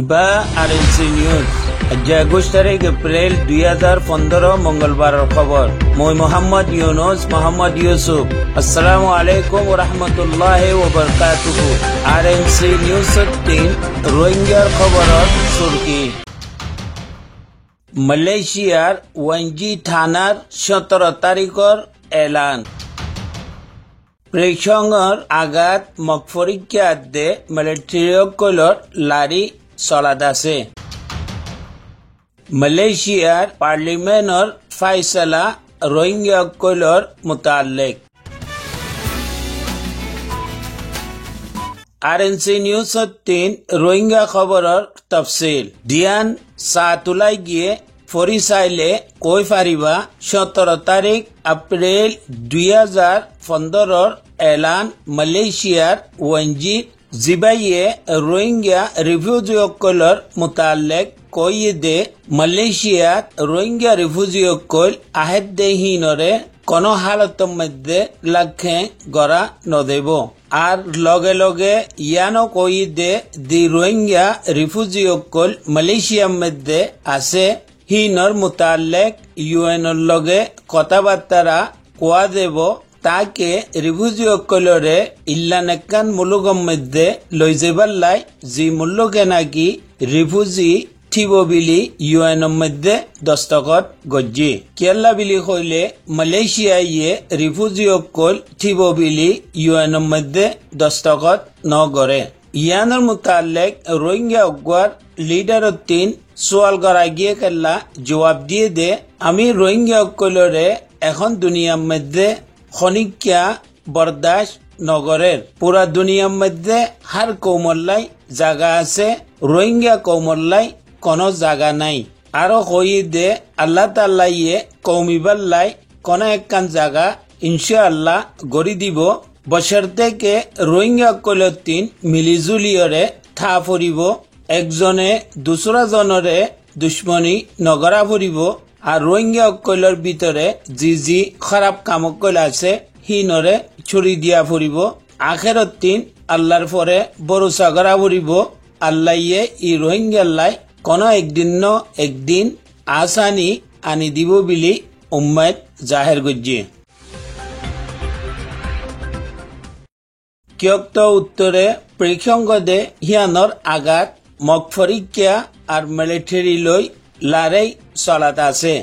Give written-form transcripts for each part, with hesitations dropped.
ইবা RNC news আজ 21 তারিখ April 2015 মঙ্গলবারের খবর। মই মোহাম্মদ ইউনুস মোহাম্মদ ইউসুফ। আসসালামু আলাইকুম ওয়া রাহমাতুল্লাহি ওয়া বারাকাতুহু। RNC news 3 রোহিঙ্গার খবরত সুরকি। মালয়েশিয়ার ওয়ানজি থানার 17 তারিখর এলান। প্রেক্ষণর আঘাত মকফরিকা দে মিলিটারিসকলৰ লাৰি চলাত আছে। মালয়েশিয়ার পার্লিমেন্টর ফাইসলা রোহিঙ্গাসকলৰ মুতাল্লিক। আরএনসি নিউজ 3 রোহিঙ্গা খবরের তফসিল। দিয়ান সাতুলাই গিয়ে ফরি চাইলে কৈ পাৰিবা 17 তাৰিখ এপ্ৰিল 2015 এলান মালয়েশিয়ার ওয়ানজি জিবাইয়ে রোহিঙ্গা রিফিউজিসকলৰ মুতাল্লিক কৈ দে মালয়েশিয়াত রোহিঙ্গা রিফিউজিসকল আহেদহীনরে কোনো হালতৰ মধ্যে লাখে গড়া নদেব। আর লগে লগে ইয়ানো কৈ দে দি রোহিঙ্গা রিফিউজিসকল মালয়েশিয়ার মধ্যে আছে হিনর মুতাল্লিক ইউএনর লগে কথাবার্তা কোয়া দেব তাকে রিফিউজিসকলরে ইল্লানেকান মুলুগর মধ্যে লৈ যাবার লাই যি মুলুকে নাকি রিফিউজি থিব বিলি ইউএনর মধ্যে দস্তখত গজ্জি। কেল্লা বিলি কইলে মালয়েশিয়ায় রিফিউজিসকল থিব বিলি ইউএনর মধ্যে দস্তখত নগরে। ইয়ানোর মুতাল্লিক রোহিঙ্গা অগওয়ার লিডারর 3 সোয়াল করা গিয়ে কেল্লা জবাব দিয়ে দে আমি রোহিঙ্গাসকলরে এখন দুনিয়ার মধ্যে খনিকা বরদাস্ত নগরের। পুরা দুনিয়ার মধ্যে হার কৌমল্লাই জায়গা আছে, রোহিঙ্গা কৌমল্লাই কোনো জায়গা নাই। আরো কই দে আল্লাহ তাআলায়ে কৌমিবাল্লাই কোনো একখান জায়গা ইনশাআল্লাহ গড়ি দিব। বছর থেকে রোহিঙ্গাসকলৰ 3 মিলিজুলিয়রে থা ফুরিব। একজনে দুসরা জনরে দুশ্মনী নগরা ফুরিব। আর রোহিঙ্গাসকলৰ ভিতরে যি খারাপ কামকল আছে হিনরে ছুরি দিয়া ফুরিব। আখেরত 3 আল্লাহর পরে ভরসা করা ফুরিব। আল্লাহয়ে ই রোহিঙ্গাল্লাই কোনো একদিন আসানি আনি দিব বিলি উম্মত জাহের গজ্জি। কিয়ক্ত উত্তরে প্রেক্ষঙ্গদে হিয়ানর আঘাত মকফরিকা আর মিলিটারি লই লারেই চলাত আছে।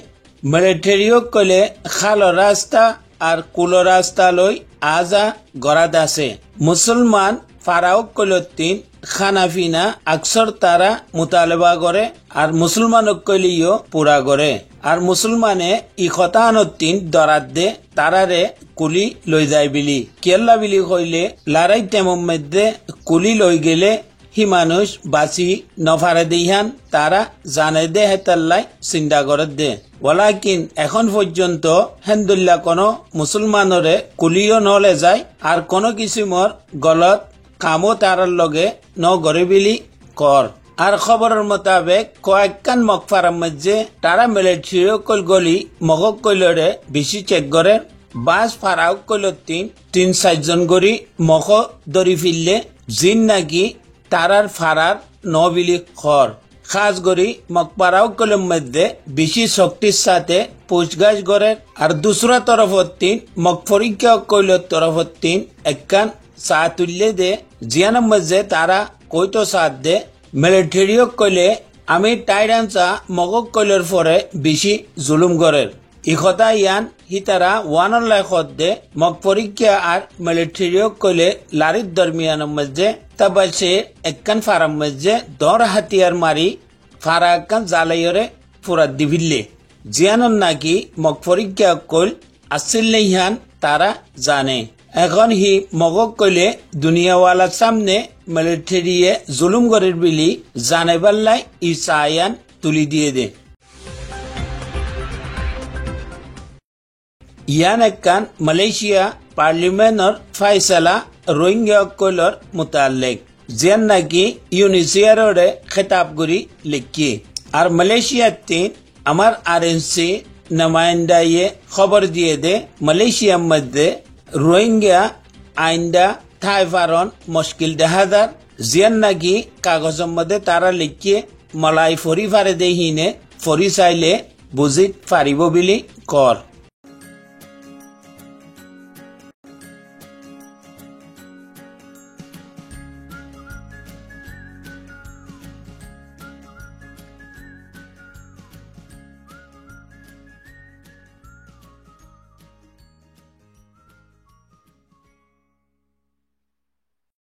মিলিটারিসকলে খালৰ রাস্তা আর কুলৰ রাস্তা লই আজা গড়াত আছে। মুসলমান ফারাসকলৰ 3 খানাফিনা আকসর তারা মুতালেবা করে আর মুসলমানসকলিও পুরা করে। আর মুসলমানে ই খতানত 3 দরাত দে তারারে কুলি লই যায় বিলি। কেল্লা বিলি কইলে লারাই টেমর মধ্যে কুলি লই গেলে হি মানুষ বাঁচি নফারে দিহান তারা জানে দে হেতাল্লাই চিন্তা করে দে। ওয়ালাকিন এখন পর্যন্ত হেন্দুল্লাহ কোনো মুসলমানরে কুলিও নলে যায় আর কোনো কিসিমর গলত কামো তারার লগে ন গড়ে বিলি কর। আর খবরের মোতাবেক কয়েকখান মকফারার মধ্যে তারা মিলিটারিসকল গলি মগকলরে বেশি চেক করে। বাস ফারাসকলৰ 3-4 জন গড়ি মগ দরি ফিরলে জিন নাকি তারার ফারার নবিলি খর। খাস গড়ি মকপারাসকলৰ মধ্যে বেশি শক্তির সাথে পুছগাছ গড়ে। আর দুসরা তরফত 3 মকফরিকাসকলৰ তরফত 3 একখান চা তুললে দে জিয়ানের মধ্যে তারা কইতো সাথ দে মিলিটারিসকলে আমি টাইরানচা মগকলর পরে বেশি জুলুম গড়ের। ই কথা ইয়ান হিতারা ওয়ানের লাইখত দে মকফরিকা আর মিলিটারিসকলে লারির দরমিয়ানের মধ্যে তাবাসে একখান ফারার মধ্যে দর হাতিয়ার মারি ফারা একখান জালাইরে ফুরাত দিবিল্লে। জিয়ানর নাকি মকফরিকাসকল আসিল ইহান তারা জানে। এখন হি মগকলে দুনিয়াওয়ালার সামনে মিলিটারিয়ে জুলুম গড়ের বিলি জানাইবাল্লাই ই চায়ান তুলি দিয়ে দে। ইয়ান একখান মালয়েশিয়া পার্লিমেন্টর ফাইসলা রোহিঙ্গাসকলৰ মুতাল্লিক যেন নাকি ইউনিসিয়ারে খেতাব করি লিখি। আর মালয়েশিয়ার 3 আমার আরএনসি নমায়ন্দায়ে খবর দিয়ে দে মালয়েশিয়ার মধ্যে রোহিঙ্গা আইনদা ঠাই ফারণ মুশকিল দেখা যার জিয়ান নাকি কাগজের মধ্যে তারা লিখিয়ে মলাই ফরি ফারে দেহিনে ফরি চাইলে বুঝিত ফারিব বুলি কর।